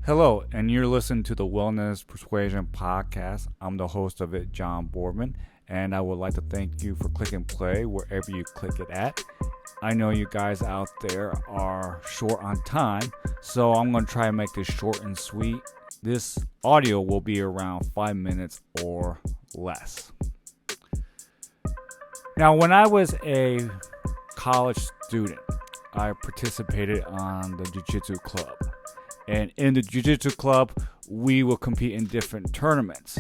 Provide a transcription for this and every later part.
Hello, and you're listening to the Wellness Persuasion Podcast. I'm the host of it, John Boardman, and I would like to thank you for clicking play wherever you click it at. I know you guys out there are short on time, so I'm going to try and make this short and sweet. This audio will be around 5 minutes or less. Now, when I was a college student, I participated on the Jiu-Jitsu club. And in the Jiu-Jitsu club, we will compete in different tournaments.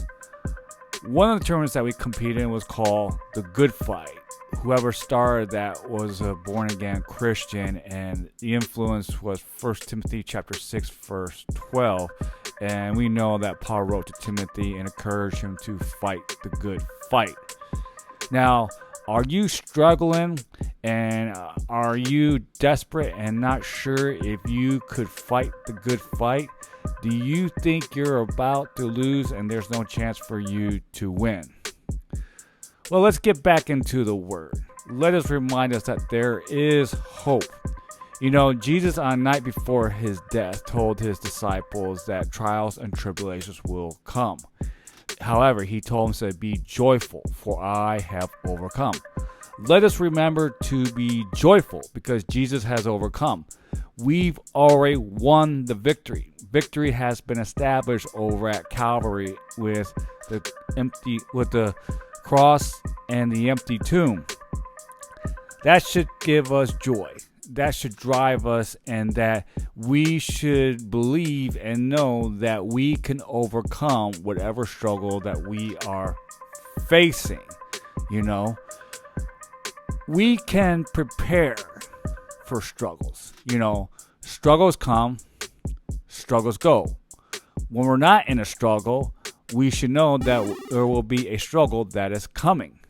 One of the tournaments that we competed in was called the Good Fight. Whoever started that was a born-again Christian, and the influence was 1 Timothy chapter 6, verse 12. And we know that Paul wrote to Timothy and encouraged him to fight the good fight. Now, are you struggling and are you desperate and not sure if you could fight the good fight? Do you think you're about to lose and there's no chance for you to win? Well, let's get back into the word. Let us remind us that there is hope. You know, Jesus on the night before his death told his disciples that trials and tribulations will come. However, he told them to be joyful, for I have overcome. Let us remember to be joyful because Jesus has overcome. We've already won the victory. Victory has been established over at Calvary with the cross and the empty tomb. That should give us joy. That should drive us, and that we should believe and know that we can overcome whatever struggle that we are facing. You know, we can prepare for struggles. You know, struggles come, struggles go. When we're not in a struggle, we should know that there will be a struggle that is coming.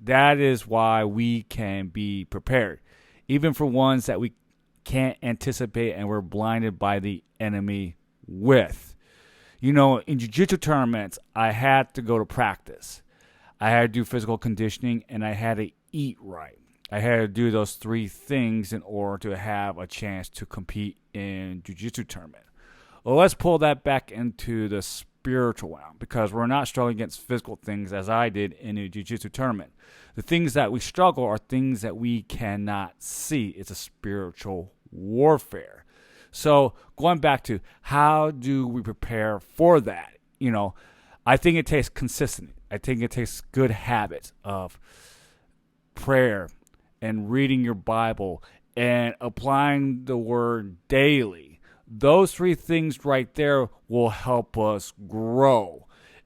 That is why we can be prepared. Even for ones that we can't anticipate and we're blinded by the enemy with. You know, in jiu-jitsu tournaments, I had to go to practice. I had to do physical conditioning, and I had to eat right. I had to do those three things in order to have a chance to compete in jiu-jitsu tournament. Well, let's pull that back into the spiritual realm, because we're not struggling against physical things as I did in a jiu-jitsu tournament. The things that we struggle are things that we cannot see. It's a spiritual warfare. So going back to how do we prepare for that? You know, I think it takes consistency. I think it takes good habits of prayer and reading your Bible and applying the word daily. Those three things right there will help us grow.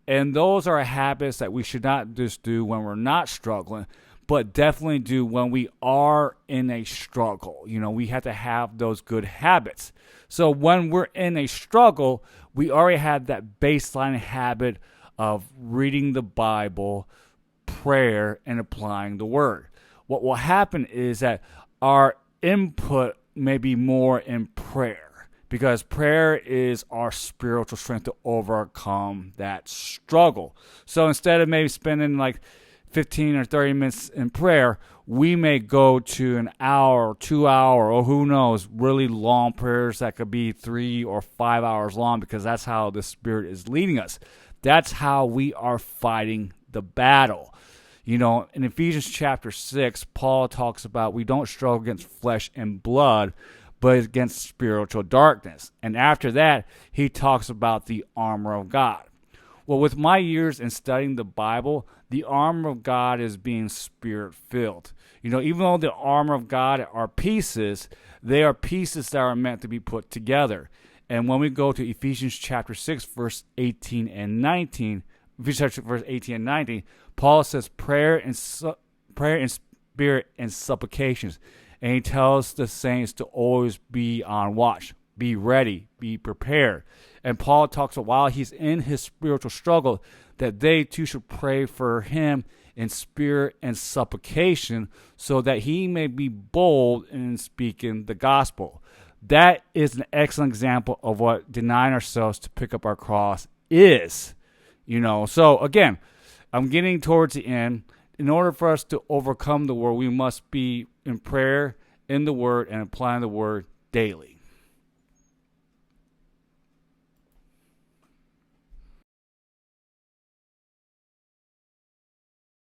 And those are habits that we should not just do when we're not struggling, but definitely do when we are in a struggle. You know, we have to have those good habits. So when we're in a struggle, we already have that baseline habit of reading the Bible, prayer, and applying the word. What will happen is that our input may be more in prayer, because prayer is our spiritual strength to overcome that struggle. So instead of maybe spending like 15 or 30 minutes in prayer, we may go to an hour, 2 hour, or who knows, really long prayers that could be 3 or 5 hours long, because that's how the Spirit is leading us. That's how we are fighting the battle. You know, in Ephesians chapter 6, Paul talks about we don't struggle against flesh and blood, but against spiritual darkness. And after that, he talks about the armor of God. Well, with my years in studying the Bible, the armor of God is being spirit-filled. You know, even though the armor of God are pieces, they are pieces that are meant to be put together. And when we go to Ephesians chapter 6, verse 18 and 19, Ephesians chapter verse 18 and 19, Paul says prayer and spirit and supplications. And he tells the saints to always be on watch, be ready, be prepared. And Paul talks about while he's in his spiritual struggle, that they too should pray for him in spirit and supplication, so that he may be bold in speaking the gospel. That is an excellent example of what denying ourselves to pick up our cross is. You know, so again, I'm getting towards the end. In order for us to overcome the world, we must be in prayer, in the word, and applying the word daily.